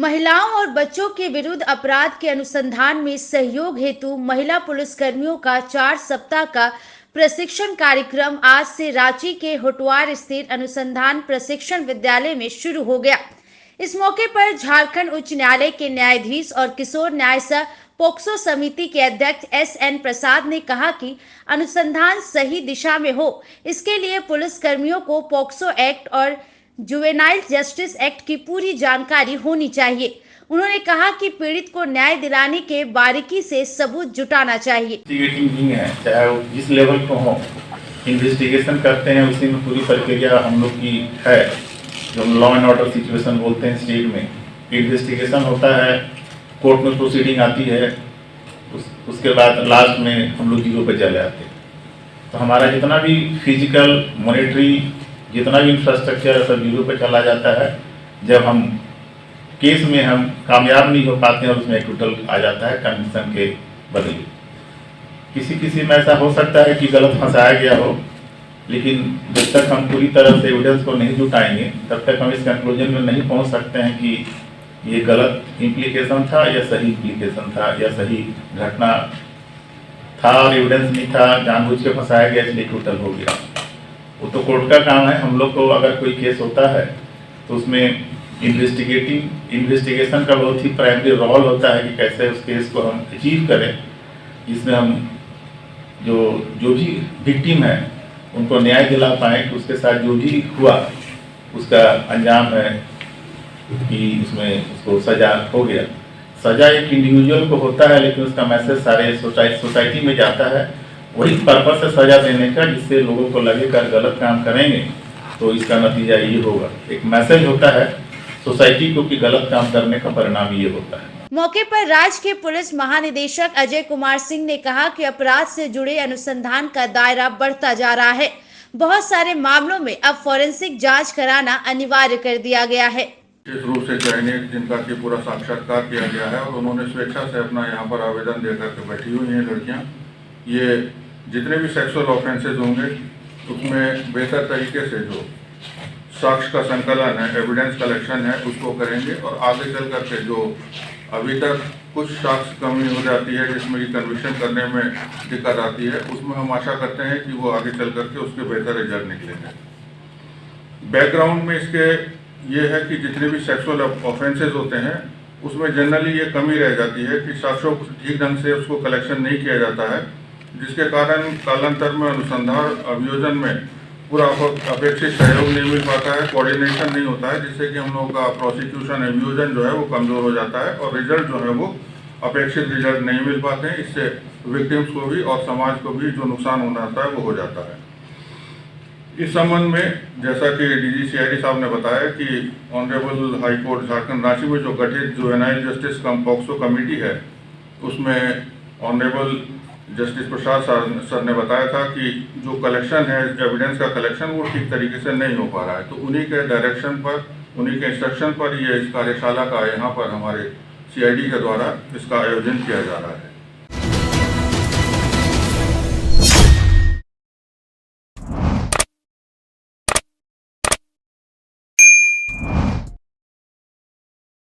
महिलाओं और बच्चों के विरुद्ध अपराध के अनुसंधान में सहयोग हेतु महिला पुलिसकर्मियों का 4 सप्ताह का प्रशिक्षण कार्यक्रम आज से रांची के होटवार स्थित अनुसंधान प्रशिक्षण विद्यालय में शुरू हो गया। इस मौके पर झारखंड उच्च न्यायालय के न्यायाधीश और किशोर न्याय सह पोक्सो समिति के अध्यक्ष एस.एन. प्रसाद ने कहा कि अनुसंधान सही दिशा में हो, इसके लिए पुलिसकर्मियों को पोक्सो एक्ट और जुवेनाइल जस्टिस एक्ट की पूरी जानकारी होनी चाहिए। उन्होंने कहा कि पीड़ित को न्याय दिलाने के बारीकी से सबूत जुटाना चाहिए। इन्वेस्टिगेटिंग है, चाहे वो जिस लेवल को हो, इन्वेस्टिगेशन करते हैं, उसी में पूरी प्रक्रिया हम लोग की है। जो लॉ एंड ऑर्डर सिचुएशन बोलते हैं स्टेट में, इन्वेस्टिगेशन होता है, कोर्ट में प्रोसीडिंग आती है, उसके बाद लास्ट में हम लोग जीरो पे चले आते हैं। तो हमारा जितना भी फिजिकल मॉनिटरी जितना भी इंफ्रास्ट्रक्चर सब जीरो पे चला जाता है। जब हम केस में हम कामयाब नहीं हो पाते हैं और उसमें टोटल आ जाता है कंडीशन के बदले। किसी में ऐसा हो सकता है कि गलत फंसाया गया हो, लेकिन जब तक हम पूरी तरह से एविडेंस को नहीं जुटाएंगे तब तक हम इस कंक्लूजन में नहीं पहुंच सकते हैं कि ये गलत इम्प्लीकेशन था या सही इम्प्लीकेशन था या सही घटना था और एविडेंस नहीं था, जानबूझ के फंसाया गया इसलिए टोटल हो गया। वो तो कोर्ट का काम है। हम लोग को अगर कोई केस होता है तो उसमें इन्वेस्टिगेशन का बहुत ही प्राइमरी रोल होता है कि कैसे उस केस को हम अचीव करें, जिसमें हम जो भी विक्टिम है उनको न्याय दिला पाएँ कि उसके साथ जो भी हुआ उसका अंजाम है कि उसमें उसको सजा हो गया। सजा एक इंडिविजुअल को होता है, लेकिन उसका मैसेज सारे सोसाइटी में जाता है। वही पर्पस है सजा देने का, जिससे लोगों को लगे कि गलत काम करेंगे तो इसका नतीजा ये होगा। एक मैसेज होता है सोसाइटी को कि गलत काम करने का परिणाम ये होता है। मौके पर राज्य के पुलिस महानिदेशक अजय कुमार सिंह ने कहा कि अपराध से जुड़े अनुसंधान का दायरा बढ़ता जा रहा है। बहुत सारे मामलों में अब फॉरेंसिक जांच कराना अनिवार्य कर दिया गया है। इस रूप से चयनित जिनका कि पूरा साक्षात्कार किया गया है और उन्होंने स्वेच्छा से अपना यहाँ पर आवेदन देकर के बैठी हुई हैं लड़कियाँ। ये जितने भी सेक्सुअल ऑफेंसेज होंगे उसमें बेहतर तरीके से जो साक्ष्य का संकलन है, एविडेंस कलेक्शन है, उसको करेंगे और आगे चल करके जो अभी तक कुछ साक्ष्य कमी हो जाती है जिसमें कि कन्विक्शन करने में दिक्कत आती है, उसमें हम आशा करते हैं कि वो आगे चल करके उसके बेहतर रिजल्ट निकलेंगे। बैकग्राउंड में इसके ये है कि जितने भी सेक्सुअल ऑफेंसेज होते हैं उसमें जनरली ये कमी रह जाती है कि साक्ष्यों को ठीक ढंग से उसको कलेक्शन नहीं किया जाता है, जिसके कारण कालांतर में अनुसंधान अभियोजन में पूरा अपेक्षित सहयोग नहीं मिल पाता है, कोऑर्डिनेशन नहीं होता है, जिससे कि हम लोगों का प्रोसिक्यूशन अभियोजन जो है वो कमज़ोर हो जाता है और रिजल्ट जो है वो अपेक्षित रिजल्ट नहीं मिल पाते हैं। इससे विक्टिम्स को भी और समाज को भी जो नुकसान होना होता है वो हो जाता है। इस संबंध में जैसा कि डीजी सीआईडी साहब ने बताया कि honourable high court Jharkhand Ranchi में जो गठित जुवेनाइल जस्टिस पोक्सो कमेटी है, उसमें ऑनरेबल जस्टिस प्रसाद सर ने बताया था कि जो कलेक्शन है, एविडेंस का कलेक्शन, वो ठीक तरीके से नहीं हो पा रहा है। तो उन्हीं के डायरेक्शन पर, उन्हीं के इंस्ट्रक्शन पर ये इस कार्यशाला का यहाँ पर हमारे सीआईडी के द्वारा इसका आयोजन किया जा रहा है।